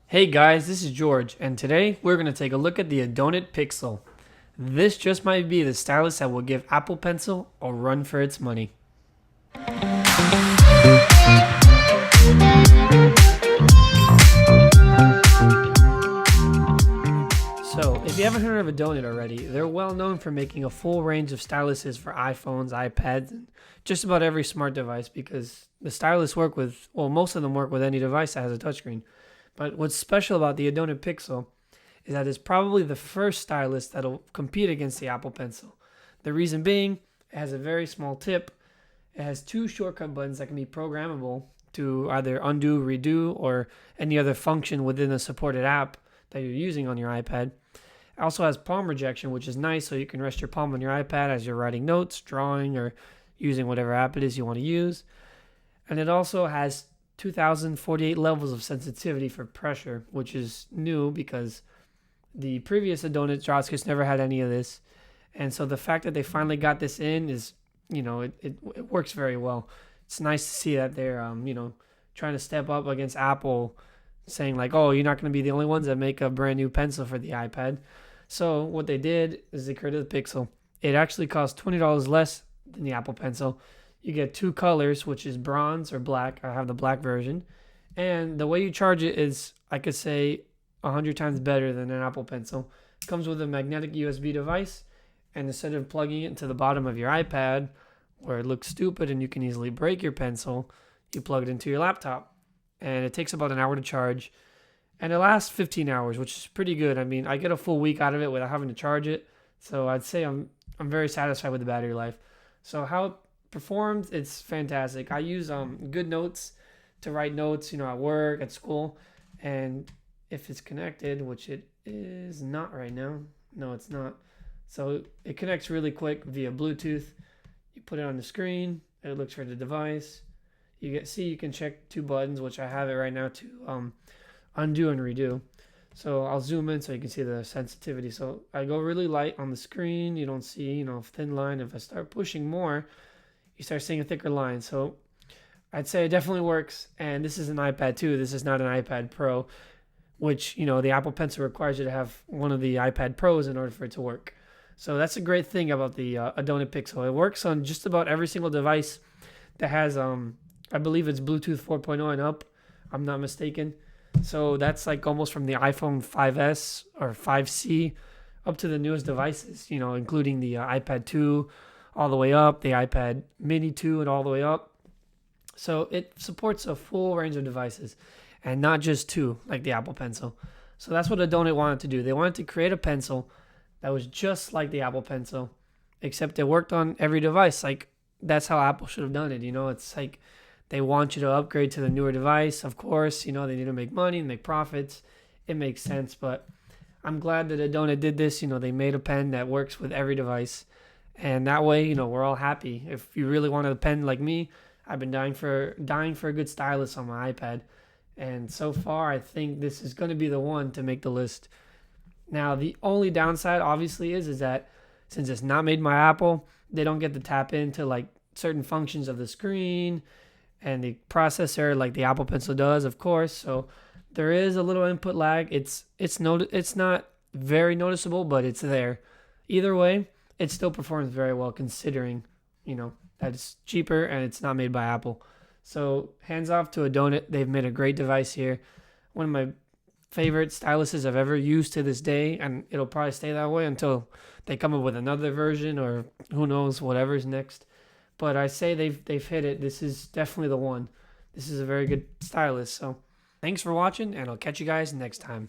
Hey guys, this is George, and today we're going to take a look at the Adonit Pixel. This just might be the stylus that will give Apple Pencil a run for its money. So, if you haven't heard of Adonit already, they're well known for making a full range of styluses for iPhones, iPads, and just about every smart device because the stylus work with, well, most of them work with any device that has a touchscreen. But what's special about the Adonit Pixel is that it's probably the first stylus that'll compete against the Apple Pencil. The reason being, it has a very small tip. It has two shortcut buttons that can be programmable to either undo, redo, or any other function within a supported app that you're using on your iPad. It also has palm rejection, which is nice, so you can rest your palm on your iPad as you're writing notes, drawing, or using whatever app it is you want to use. And it also has 2048 levels of sensitivity for pressure, which is new because the previous Adonit joysticks never had any of this. And so the fact that they finally got this in is, it works very well. It's nice to see that they're, trying to step up against Apple, saying like, oh, you're not going to be the only ones that make a brand new pencil for the iPad. So what they did is they created the Pixel. It actually costs $20 less than the Apple Pencil. You get two colors, which is bronze or black. I have the black version. And the way you charge it is, I could say, 100 times better than an Apple Pencil. It comes with a magnetic USB device. And instead of plugging it into the bottom of your iPad, where it looks stupid and you can easily break your pencil, you plug it into your laptop. And it takes about an hour to charge. And it lasts 15 hours, which is pretty good. I mean, I get a full week out of it without having to charge it. So I'd say I'm very satisfied with the battery life. So how it performs, it's fantastic. I use Good Notes to write notes, at work, at school. And if it's connected, which it is not right now. No, it's not. So it connects really quick via Bluetooth. You put it on the screen. It looks for the device. You can check two buttons, which I have it right now to undo and redo. So I'll zoom in so you can see the sensitivity. So I go really light on the screen. You don't see, thin line. If I start pushing more, you start seeing a thicker line. So I'd say it definitely works. And this is an iPad 2. This is not an iPad Pro, which, the Apple Pencil requires you to have one of the iPad Pros in order for it to work. So that's a great thing about the Adonit Pixel. It works on just about every single device that has, I believe it's Bluetooth 4.0 and up. I'm not mistaken. So that's like almost from the iPhone 5S or 5C up to the newest devices, including the iPad 2 all the way up, the iPad Mini 2 and all the way up. So it supports a full range of devices and not just two like the Apple Pencil. So that's what Adonit wanted to do. They wanted to create a pencil that was just like the Apple Pencil, except it worked on every device. Like that's how Apple should have done it. It's like they want you to upgrade to the newer device. Of course, they need to make money and make profits. It makes sense, but I'm glad that Adonit did this. They made a pen that works with every device. And that way, we're all happy. If you really want a pen like me, I've been dying for a good stylus on my iPad. And so far, I think this is going to be the one to make the list. Now, the only downside, obviously, is that since it's not made by Apple, they don't get to tap into like certain functions of the screen and the processor like the Apple Pencil does, of course. So there is a little input lag. It's not very noticeable, but it's there. Either way, it still performs very well considering, that it's cheaper and it's not made by Apple. So hands off to Adonit. They've made a great device here. One of my favorite styluses I've ever used to this day, and it'll probably stay that way until they come up with another version or who knows, whatever's next. But I say they've hit it. This is definitely the one. This is a very good stylus. So thanks for watching, and I'll catch you guys next time.